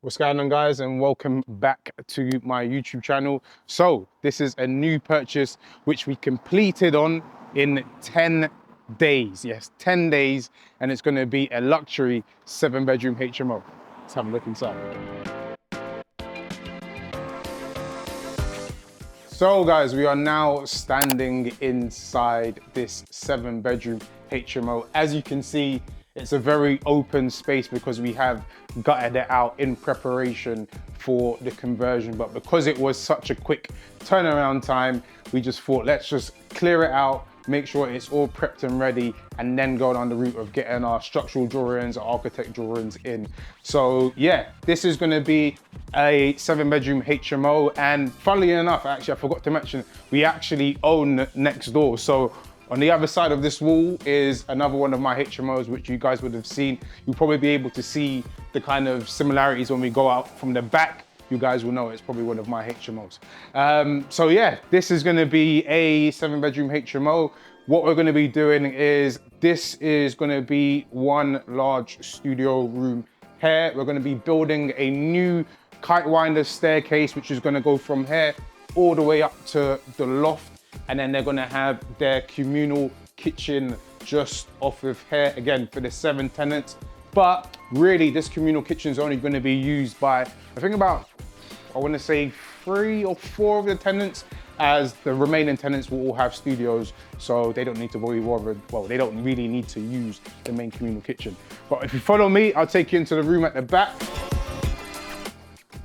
What's going on, guys, and welcome back to my YouTube channel. So this is a new purchase which we completed on in 10 days. Yes, 10 days, and it's going to be a luxury 7-bedroom HMO. Let's have a look inside. So guys, we are now standing inside this 7-bedroom HMO. As you can see, it's a very open space because we have gutted it out in preparation for the conversion. But because it was such a quick turnaround time, we just thought, let's just clear it out, make sure it's all prepped and ready, and then go down the route of getting our structural drawings, our architect drawings in. So yeah, this is gonna be a 7-bedroom HMO. And funnily enough, actually, I forgot to mention, we actually own next door. So on the other side of this wall is another one of my HMOs, which you guys would have seen. You'll probably be able to see the kind of similarities when we go out from the back. You guys will know it's probably one of my HMOs. So yeah, this is gonna be a 7-bedroom HMO. What we're gonna be doing is, this is gonna be one large studio room here. We're gonna be building a new kite winder staircase, which is gonna go from here all the way up to the loft. And then they're gonna have their communal kitchen just off of here, again, for the 7 tenants. But really, this communal kitchen is only gonna be used by, I think about, I wanna say 3 or 4 of the tenants, as the remaining tenants will all have studios, so they don't need to worry, well, they don't really need to use the main communal kitchen. But if you follow me, I'll take you into the room at the back.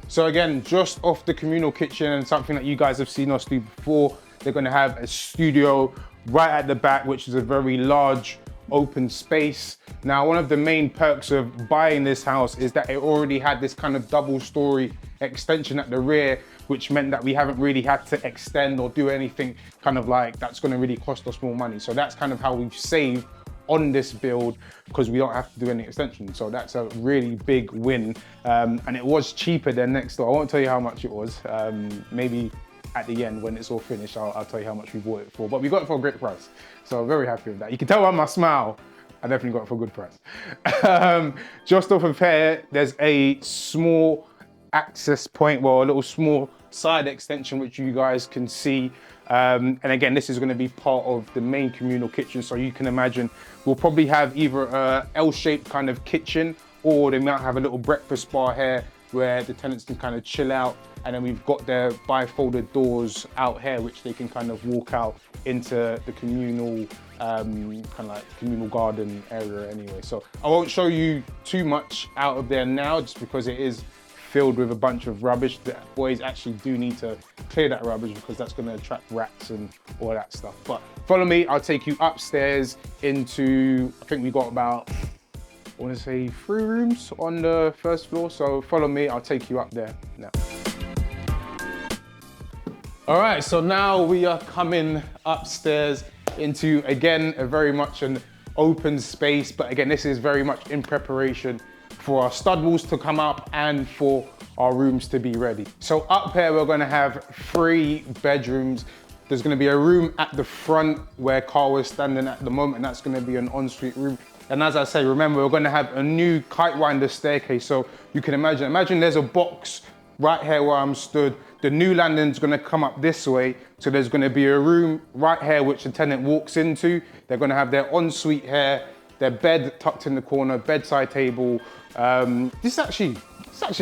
So again, just off the communal kitchen, and something that you guys have seen us do before, they're gonna have a studio right at the back, which is a very large open space. Now, one of the main perks of buying this house is that it already had this kind of double-story extension at the rear, which meant that we haven't really had to extend or do anything kind of like that's gonna really cost us more money. So that's kind of how we've saved on this build, because we don't have to do any extension. So that's a really big win. And it was cheaper than next door. I won't tell you how much it was. Maybe at the end, when it's all finished, I'll tell you how much we bought it for. But we got it for a great price. So very happy with that. You can tell by my smile, I definitely got it for a good price. Just off of here, there's a small access point, well, a little small side extension, which you guys can see. And again, this is going to be part of the main communal kitchen. So you can imagine we'll probably have either a L-shaped kind of kitchen, or they might have a little breakfast bar here where the tenants can kind of chill out. And then we've got their bifolded doors out here, which they can kind of walk out into the communal, kind of like communal garden area anyway. So I won't show you too much out of there now, just because it is filled with a bunch of rubbish. The boys actually do need to clear that rubbish, because that's going to attract rats and all that stuff. But follow me, I'll take you upstairs into, I think we got about, I want to say 3 rooms on the first floor. So follow me, I'll take you up there now. All right, so now we are coming upstairs into, again, a very much an open space. But again, this is very much in preparation for our stud walls to come up and for our rooms to be ready. So up here, we're gonna have 3 bedrooms. There's gonna be a room at the front where Carl is standing at the moment, and that's gonna be an ensuite room. And as I say, remember, we're gonna have a new kite winder staircase. So you can imagine there's a box right here where I'm stood. The new landing's gonna come up this way. So there's gonna be a room right here, which the tenant walks into. They're gonna have their ensuite here, their bed tucked in the corner, bedside table. This is actually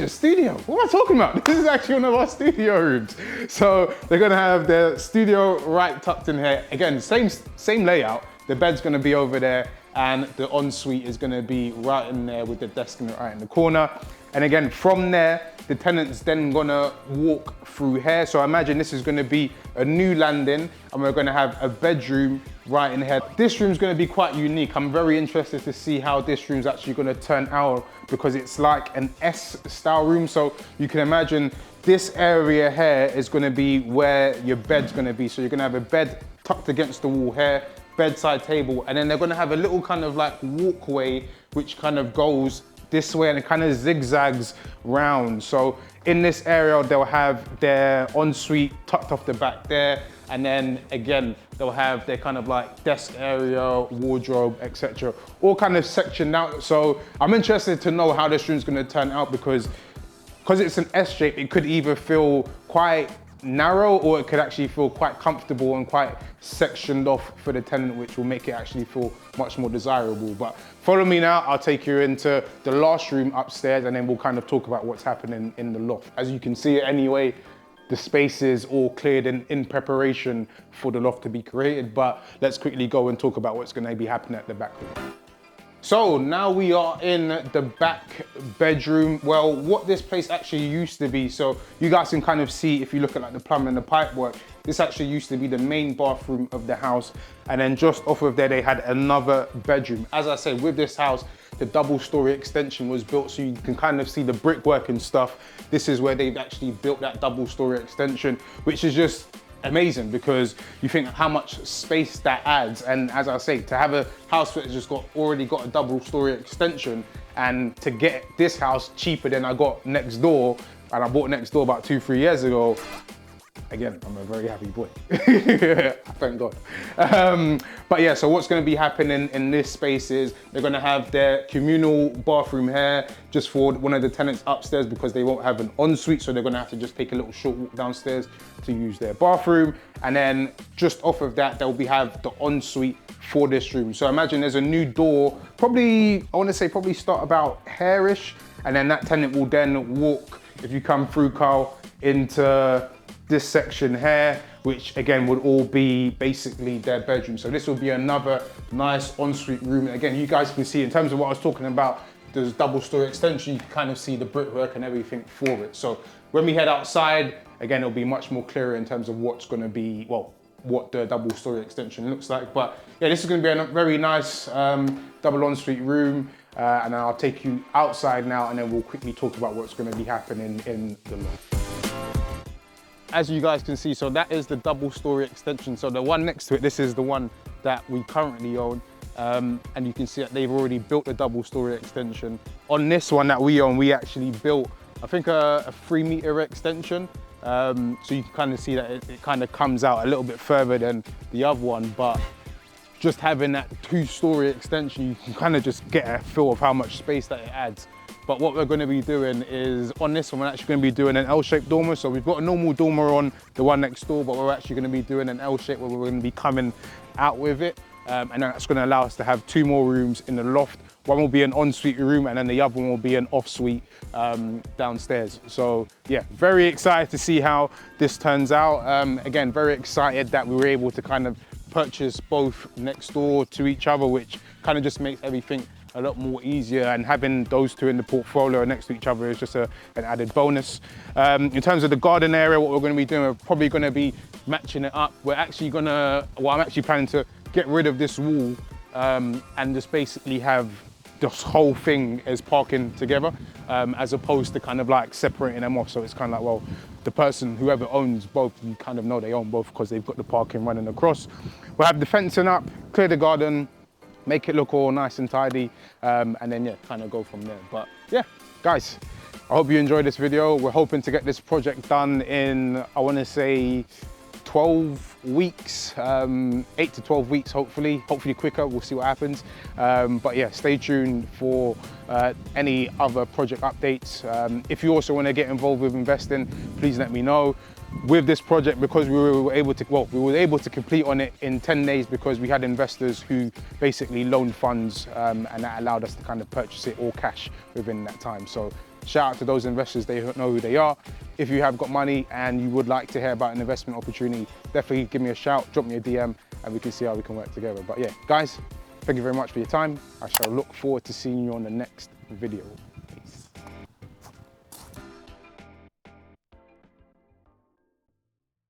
a studio. What am I talking about? This is actually one of our studio rooms. So they're gonna have their studio right tucked in here. Again, same layout. The bed's gonna be over there, and the ensuite is gonna be right in there with the desk right in the corner. And again, from there, the tenant's then gonna walk through here. So imagine this is gonna be a new landing, and we're gonna have a bedroom right in here. This room's gonna be quite unique. I'm very interested to see how this room's actually gonna turn out, because it's like an S-style room. So you can imagine this area here is gonna be where your bed's gonna be. So you're gonna have a bed tucked against the wall here, bedside table, and then they're gonna have a little kind of like walkway, which kind of goes this way and it kind of zigzags round. So in this area, they'll have their ensuite tucked off the back there. And then again, they'll have their kind of like desk area, wardrobe, etc. all kind of sectioned out. So I'm interested to know how this room's gonna turn out, because because it's an S shape, it could either feel quite narrow or it could actually feel quite comfortable and quite sectioned off for the tenant, which will make it actually feel much more desirable. But follow me now, I'll take you into the last room upstairs and then we'll kind of talk about what's happening in the loft. As you can see anyway, the space is all cleared in preparation for the loft to be created, but let's quickly go and talk about what's going to be happening at the back room. So now we are in the back bedroom. Well, what this place actually used to be, so you guys can kind of see if you look at like the plumbing and the pipe work, this actually used to be the main bathroom of the house. And then just off of there, they had another bedroom. As I said, with this house, the double-story extension was built so you can kind of see the brickwork and stuff. This is where they've actually built that double-story extension, which is just amazing because you think how much space that adds. And as I say, to have a house that's just already got a double-story extension, and to get this house cheaper than I got next door, and I bought next door about 2-3 years ago, again, I'm a very happy boy. Thank God. But yeah, so what's going to be happening in this space is they're going to have their communal bathroom here just for one of the tenants upstairs because they won't have an ensuite. So they're going to have to just take a little short walk downstairs to use their bathroom. And then just off of that, they'll have the ensuite for this room. So imagine there's a new door, probably, I want to say probably start about here-ish. And then that tenant will then walk, if you come through, Carl, into this section here, which again would all be basically their bedroom. So this will be another nice ensuite room. And again, you guys can see in terms of what I was talking about, there's double-story extension, you can kind of see the brickwork and everything for it. So when we head outside, again, it'll be much more clearer in terms of what's going to be, well, what the double-story extension looks like. But yeah, this is going to be a very nice double ensuite room. And then I'll take you outside now and then we'll quickly talk about what's going to be happening in the loft. As you guys can see, so that is the double-story extension. So the one next to it, this is the one that we currently own. And you can see that they've already built the double-story extension. On this one that we own, we actually built, I think, a 3-meter extension. So you can kind of see that it kind of comes out a little bit further than the other one, but just having that 2-story extension, you can kind of just get a feel of how much space that it adds. But what we're going to be doing is, on this one, we're actually going to be doing an L-shaped dormer. So we've got a normal dormer on the one next door, but we're actually going to be doing an L-shape where we're going to be coming out with it. And then that's going to allow us to have 2 more rooms in the loft. One will be an ensuite room and then the other one will be an off-suite downstairs. So yeah, very excited to see how this turns out. Again, very excited that we were able to kind of purchase both next door to each other, which kind of just makes everything a lot more easier, and having those 2 in the portfolio next to each other is just an added bonus. In terms of the garden area, what we're going to be doing, we're probably going to be matching it up. We're actually going to, well, I'm actually planning to get rid of this wall and just basically have this whole thing as parking together, as opposed to kind of like separating them off. So it's kind of like, well, the person, whoever owns both, you kind of know they own both because they've got the parking running across. We'll have the fencing up, clear the garden, make it look all nice and tidy, and then yeah, kind of go from there. But yeah, guys, I hope you enjoyed this video. We're hoping to get this project done in, I want to say 12 weeks, 8 to 12 weeks, hopefully quicker, we'll see what happens. But yeah, stay tuned for any other project updates. If you also want to get involved with investing, please let me know. With this project, because we were able to complete on it in 10 days because we had investors who basically loaned funds, and that allowed us to kind of purchase it all cash within that time. So shout out to those investors, they know who they are. If you have got money and you would like to hear about an investment opportunity, definitely give me a shout, drop me a DM, and we can see how we can work together. But yeah, guys, thank you very much for your time. I shall look forward to seeing you on the next video.